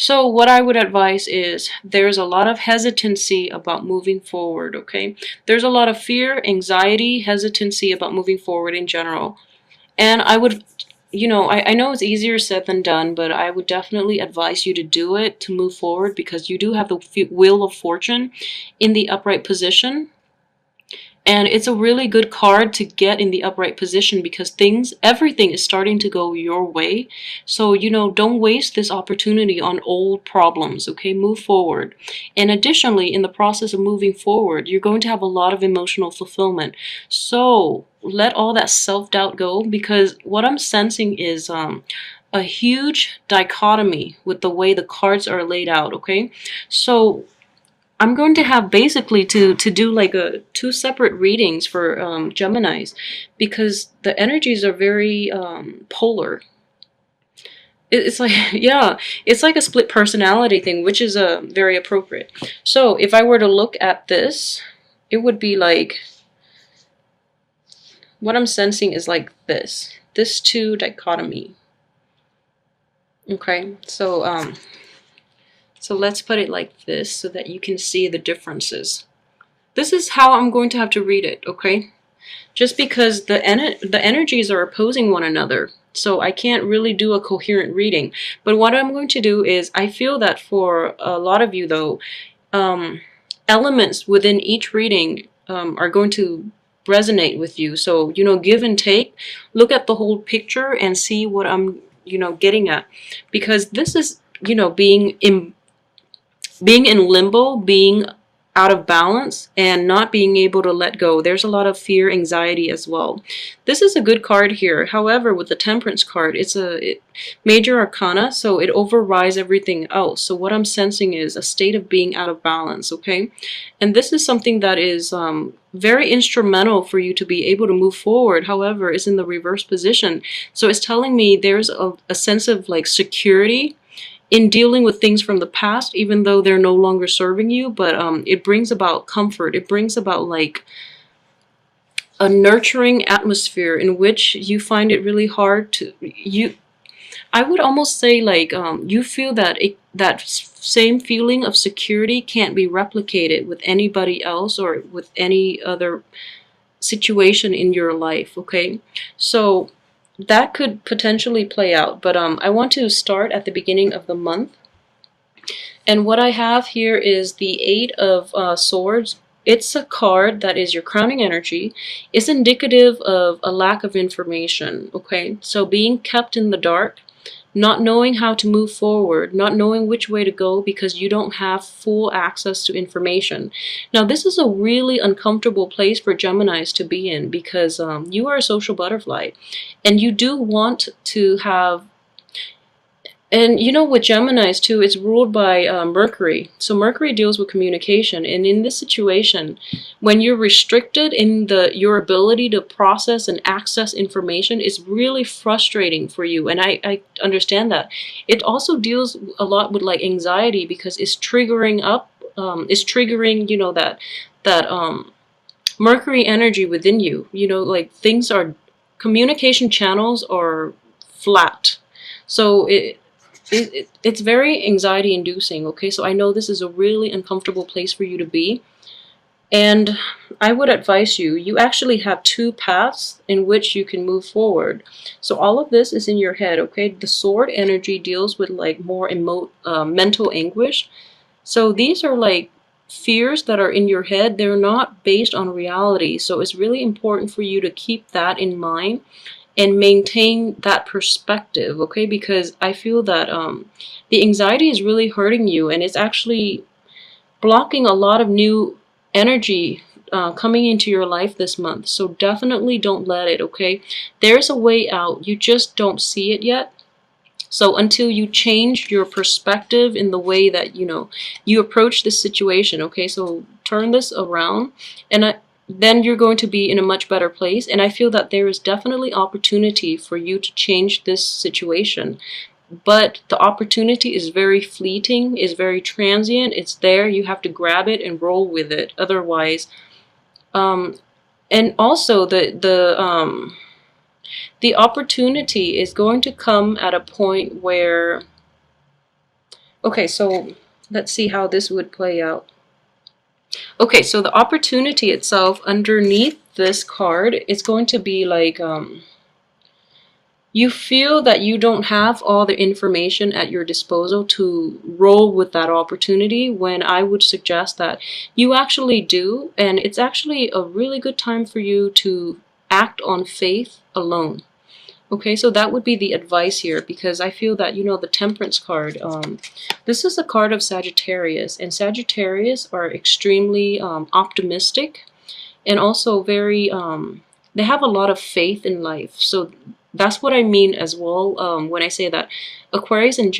So what I would advise is there's a lot of hesitancy about moving forward, okay? There's a lot of fear, anxiety, hesitancy about moving forward in general. And I would, I know it's easier said than done, but I would definitely advise you to do it to move forward because you do have the wheel of fortune in the upright position. And it's a really good card to get in the upright position because everything is starting to go your way. So, don't waste this opportunity on old problems, okay? Move forward. And additionally, in the process of moving forward, you're going to have a lot of emotional fulfillment. So, let all that self-doubt go because what I'm sensing is a huge dichotomy with the way the cards are laid out, okay? So, I'm going to have basically to do like two separate readings for Geminis because the energies are very polar. It's like yeah, it's like a split personality thing, which is very appropriate. So if I were to look at this, it would be like what I'm sensing is like this two dichotomy. Okay, so let's put it like this so that you can see the differences. This is how I'm going to have to read it, okay? Just because the energies are opposing one another, so I can't really do a coherent reading. But what I'm going to do is, I feel that for a lot of you though, elements within each reading are going to resonate with you. So, give and take, look at the whole picture and see what I'm, getting at. Because this is, being in limbo, being out of balance, and not being able to let go. There's a lot of fear, anxiety as well. This is a good card here. However, with the Temperance card, it's a major arcana, so it overrides everything else. So what I'm sensing is a state of being out of balance, okay? And this is something that is very instrumental for you to be able to move forward. However, it's in the reverse position. So it's telling me there's a sense of like security in dealing with things from the past, even though they're no longer serving you, but it brings about comfort. It brings about like a nurturing atmosphere in which you find it really hard to I would almost say like you feel that that same feeling of security can't be replicated with anybody else or with any other situation in your life, okay? So that could potentially play out, but I want to start at the beginning of the month. And what I have here is the Eight of Swords. It's a card that is your crowning energy. It's indicative of a lack of information, okay? So being kept in the dark, not knowing how to move forward, not knowing which way to go because you don't have full access to information. Now, this is a really uncomfortable place for Geminis to be in because you are a social butterfly and you do want to have. And with Geminis too, it's ruled by Mercury. So Mercury deals with communication. And in this situation, when you're restricted in your ability to process and access information, it's really frustrating for you. And I understand that. It also deals a lot with like anxiety because it's triggering that Mercury energy within you. Like communication channels are flat. So it's very anxiety inducing, okay? So I know this is a really uncomfortable place for you to be. And I would advise you actually have two paths in which you can move forward. So all of this is in your head, okay? The sword energy deals with like more mental anguish. So these are like fears that are in your head. They're not based on reality. So it's really important for you to keep that in mind and maintain that perspective, okay? Because I feel that the anxiety is really hurting you and it's actually blocking a lot of new energy coming into your life this month. So definitely don't let it, okay? There's a way out. You just don't see it yet. So until you change your perspective in the way that, you approach this situation, okay? So turn this around and then you're going to be in a much better place. And I feel that there is definitely opportunity for you to change this situation. But the opportunity is very fleeting, is very transient. It's there. You have to grab it and roll with it. Otherwise, and also the opportunity is going to come at a point where Okay, so let's see how this would play out. Okay, so the opportunity itself underneath this card, it's going to be like you feel that you don't have all the information at your disposal to roll with that opportunity, when I would suggest that you actually do, and it's actually a really good time for you to act on faith alone. Okay, so that would be the advice here, because I feel that, the Temperance card, this is a card of Sagittarius, and Sagittarius are extremely optimistic, and also very, they have a lot of faith in life. So that's what I mean as well, when I say that Aquarius and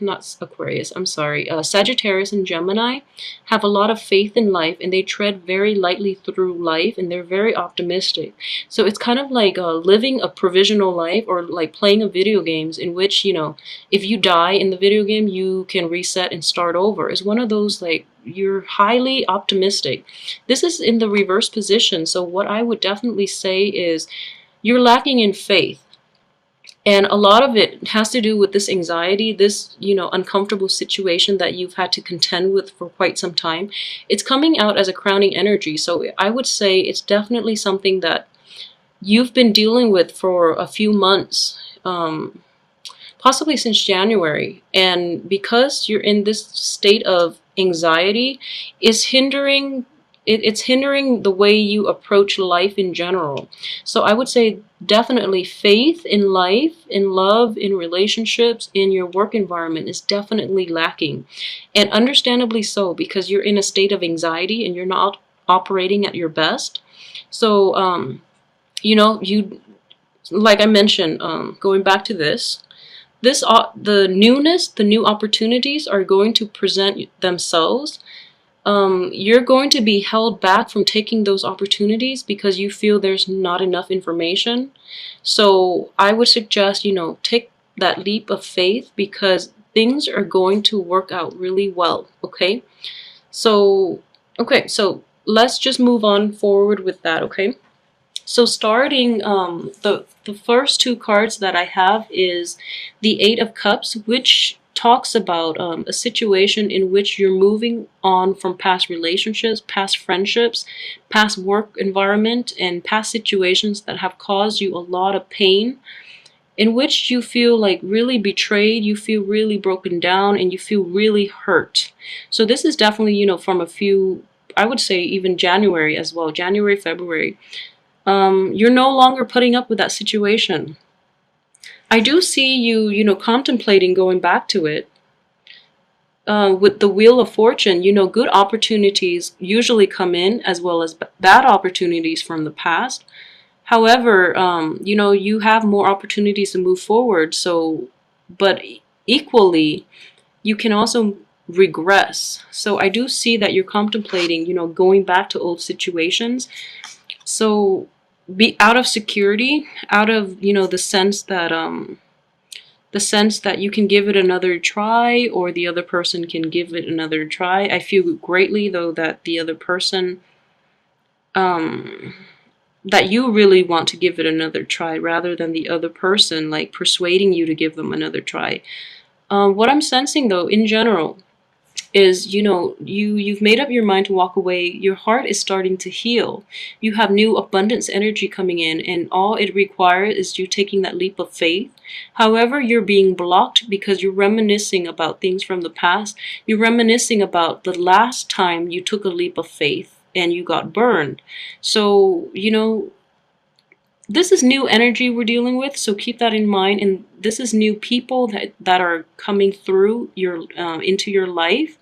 not Aquarius, I'm sorry, Sagittarius and Gemini have a lot of faith in life, and they tread very lightly through life, and they're very optimistic. So it's kind of like living a provisional life, or like playing a video games in which, if you die in the video game, you can reset and start over. It's one of those, like, you're highly optimistic. This is in the reverse position, so what I would definitely say is you're lacking in faith. And a lot of it has to do with this anxiety, this, uncomfortable situation that you've had to contend with for quite some time. It's coming out as a crowning energy. So I would say it's definitely something that you've been dealing with for a few months, possibly since January. And because you're in this state of anxiety, is hindering it's hindering the way you approach life in general. So I would say definitely faith in life, in love, in relationships, in your work environment is definitely lacking. And understandably so, because you're in a state of anxiety and you're not operating at your best. So, you, like I mentioned, going back to the newness, the new opportunities are going to present themselves. You're going to be held back from taking those opportunities because you feel there's not enough information. So I would suggest, take that leap of faith, because things are going to work out really well. Okay. So, so let's just move on forward with that. Okay. So starting, the first two cards that I have is the Eight of Cups, which talks about a situation in which you're moving on from past relationships, past friendships, past work environment, and past situations that have caused you a lot of pain, in which you feel like really betrayed, you feel really broken down, and you feel really hurt. So this is definitely, from a few, I would say even January as well, January, February. You're no longer putting up with that situation. I do see you, contemplating going back to it. With the Wheel of Fortune, good opportunities usually come in, as well as bad opportunities from the past. However, you have more opportunities to move forward. So, but equally, you can also regress. So I do see that you're contemplating, going back to old situations. So be out of security, out of, the sense that you can give it another try, or the other person can give it another try. I feel greatly though that the other person, that you really want to give it another try, rather than the other person like persuading you to give them another try. What I'm sensing though in general is, you've made up your mind to walk away. Your heart is starting to heal. You have new abundance energy coming in, and all it requires is you taking that leap of faith. However, you're being blocked because you're reminiscing about things from the past. You're reminiscing about the last time you took a leap of faith and you got burned. So, this is new energy we're dealing with, so keep that in mind. And this is new people that are coming through your into your life.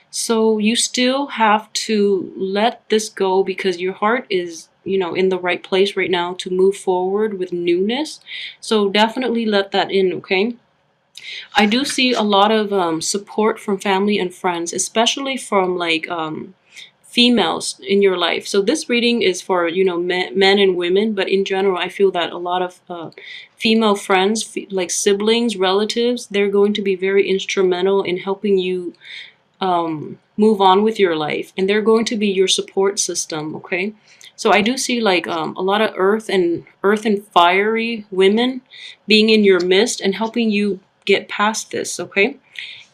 So you still have to let this go, because your heart is, in the right place right now to move forward with newness. So definitely let that in, okay? I do see a lot of support from family and friends, especially from like females in your life. So this reading is for, men and women, but in general, I feel that a lot of female friends, like siblings, relatives, they're going to be very instrumental in helping you move on with your life, and they're going to be your support system. Okay, so I do see like a lot of earth and fiery women being in your midst and helping you get past this. Okay,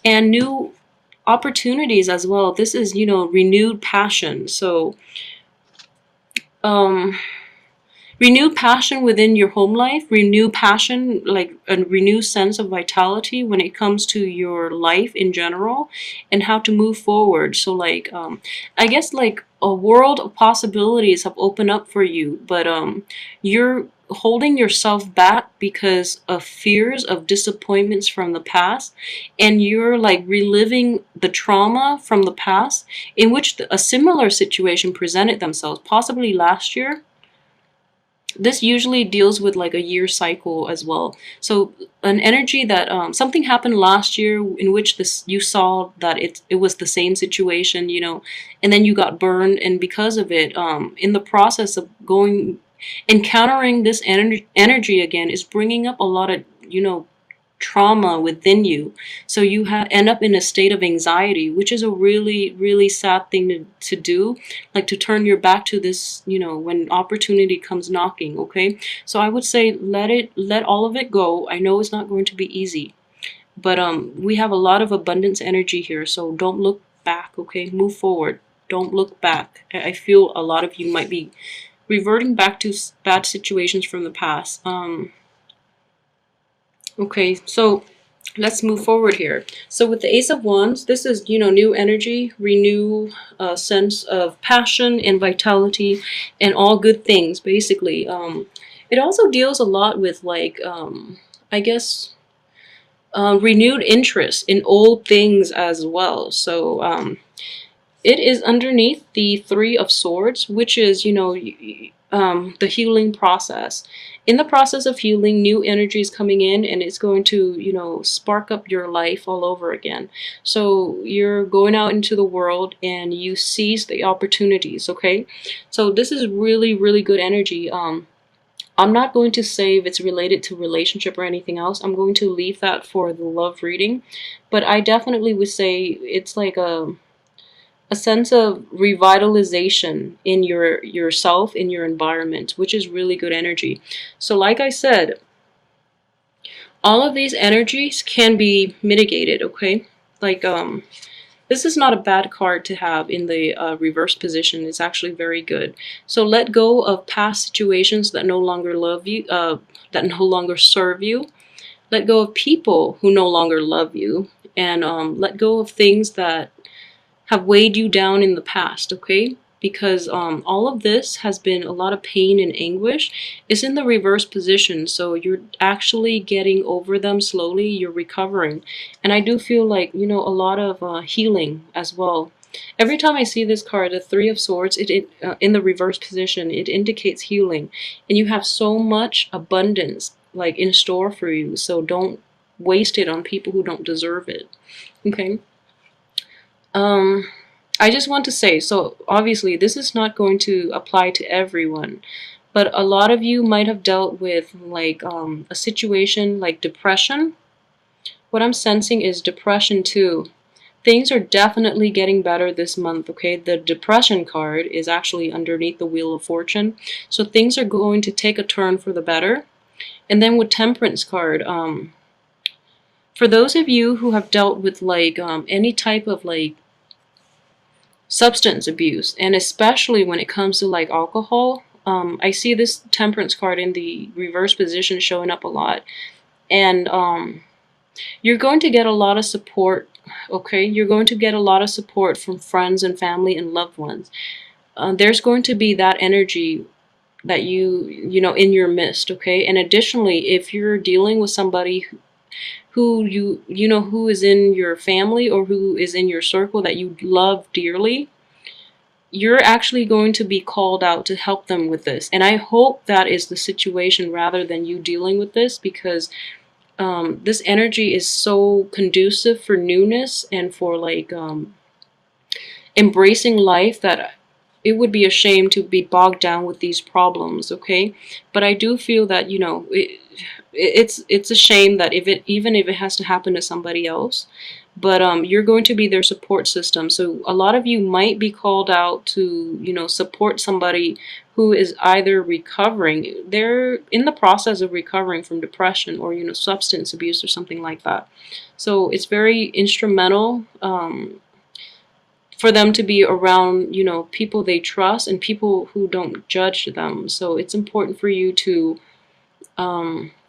and new opportunities as well. This is, you know, renewed passion. So um renew passion within your home life, renew passion, like a renewed sense of vitality when it comes to your life in general and how to move forward. So like I guess like a world of possibilities have opened up for you, but you're holding yourself back because of fears of disappointments from the past, and you're like reliving the trauma from the past in which a similar situation presented themselves possibly last year. This usually deals with like a year cycle as well. So an energy that something happened last year in which this you saw that it was the same situation, you know, and then you got burned, and because of it, in the process of going encountering this energy again is bringing up a lot of, you know, trauma within you. So you end up in a state of anxiety, which is a really, really sad thing to do, like to turn your back to this, you know, when opportunity comes knocking, okay? So I would say let all of it go. I know it's not going to be easy, but we have a lot of abundance energy here, so don't look back, okay? Move forward. Don't look back. I feel a lot of you might be reverting back to bad situations from the past. Okay, so let's move forward here. So with the Ace of Wands, this is, you know, new energy, renew sense of passion and vitality and all good things, basically. It also deals a lot with like, I guess, renewed interest in old things as well. So it is underneath the Three of Swords, which is, you know, the healing process. In the process of healing, new energy is coming in, and it's going to, you know, spark up your life all over again. So you're going out into the world and you seize the opportunities, okay? So this is really, really good energy. I'm not going to say if it's related to relationship or anything else. I'm going to leave that for the love reading. But I definitely would say it's like a sense of revitalization in yourself, in your environment, which is really good energy. So like I said, all of these energies can be mitigated, okay? Like this is not a bad card to have in the reverse position. It's actually very good. So let go of past situations that no longer love you, that no longer serve you. Let go of people who no longer love you, and let go of things that have weighed you down in the past, okay? Because all of this has been a lot of pain and anguish. It's in the reverse position, so you're actually getting over them slowly. You're recovering. And I do feel like, you know, a lot of healing as well. Every time I see this card, the Three of Swords, in the reverse position, it indicates healing. And you have so much abundance, like, in store for you. So don't waste it on people who don't deserve it, okay? I just want to say, so obviously this is not going to apply to everyone, but a lot of you might have dealt with like a situation like depression. What I'm sensing is depression too. Things are definitely getting better this month, okay? The depression card is actually underneath the Wheel of Fortune. So things are going to take a turn for the better. And then with Temperance card, for those of you who have dealt with like any type of like substance abuse, and especially when it comes to like alcohol, I see this Temperance card in the reverse position showing up a lot, and you're going to get a lot of support, okay? You're going to get a lot of support from friends and family and loved ones. There's going to be that energy that you know, in your midst, okay? And additionally, if you're dealing with somebody who you know, who is in your family or who is in your circle that you love dearly, you're actually going to be called out to help them with this. And I hope that is the situation rather than you dealing with this, because this energy is so conducive for newness and for like embracing life that it would be a shame to be bogged down with these problems, okay? But I do feel that, you know, it's a shame that if it, even if it has to happen to somebody else, but you're going to be their support system. So a lot of you might be called out to, you know, support somebody who is either recovering, they're in the process of recovering from depression or, you know, substance abuse or something like that. So it's very instrumental for them to be around, you know, people they trust and people who don't judge them. So it's important for you to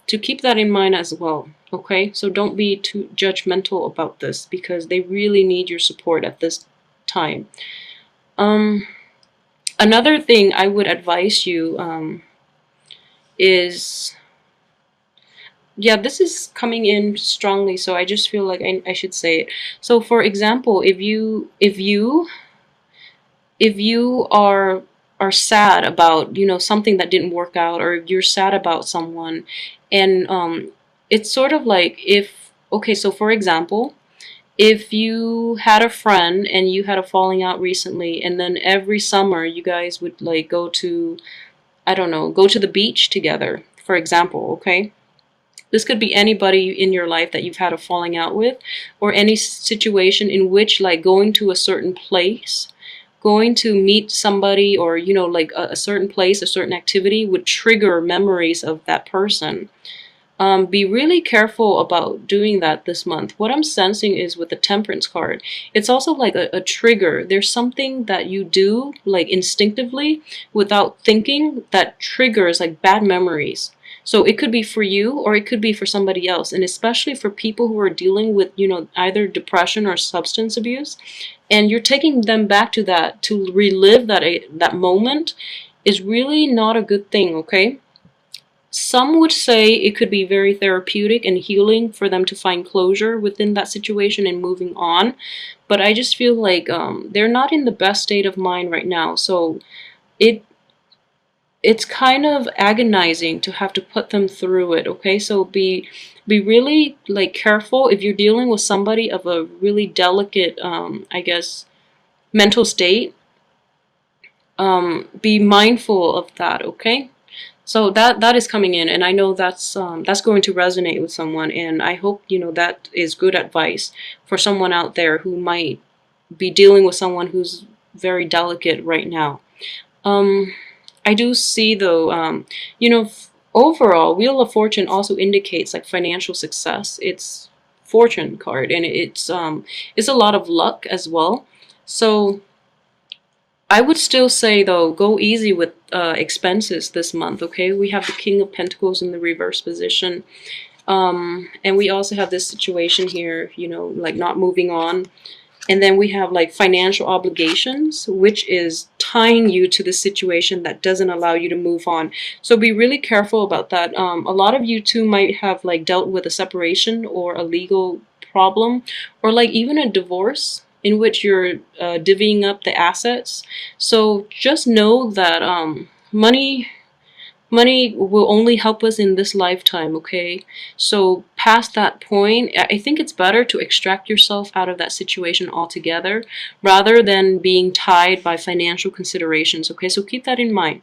keep that in mind as well. Okay, so don't be too judgmental about this because they really need your support at this time. Another thing I would advise you is, yeah, this is coming in strongly, so I just feel like I should say it. So for example, if you are sad about, you know, something that didn't work out, or if you're sad about someone, and it's sort of like, if, okay, so for example, if you had a friend and you had a falling out recently, and then every summer you guys would like go to, I don't know, go to the beach together, for example, okay? This could be anybody in your life that you've had a falling out with, or any situation in which like going to a certain place, going to meet somebody, or, you know, like a certain place, a certain activity would trigger memories of that person. Be really careful about doing that this month. What I'm sensing is with the Temperance card, it's also like a trigger. There's something that you do like instinctively without thinking that triggers like bad memories. So it could be for you or it could be for somebody else. And especially for people who are dealing with, you know, either depression or substance abuse, and you're taking them back to that, to relive that moment, is really not a good thing, okay? Some would say it could be very therapeutic and healing for them to find closure within that situation and moving on. But I just feel like they're not in the best state of mind right now. So it's kind of agonizing to have to put them through it, okay? So be really like careful if you're dealing with somebody of a really delicate, I guess, mental state. Be mindful of that, okay? So that is coming in, and I know that's going to resonate with someone, and I hope, you know, that is good advice for someone out there who might be dealing with someone who's very delicate right now. I do see though, you know, overall, Wheel of Fortune also indicates like financial success. It's fortune card, and it's a lot of luck as well. So I would still say though, go easy with expenses this month, okay? We have the King of Pentacles in the reverse position. And we also have this situation here, you know, like not moving on. And then we have like financial obligations, which is tying you to the situation that doesn't allow you to move on. So be really careful about that. A lot of you too might have like dealt with a separation or a legal problem, or like even a divorce in which you're divvying up the assets. So just know that money will only help us in this lifetime, okay? So past that point, I think it's better to extract yourself out of that situation altogether rather than being tied by financial considerations, okay? So keep that in mind.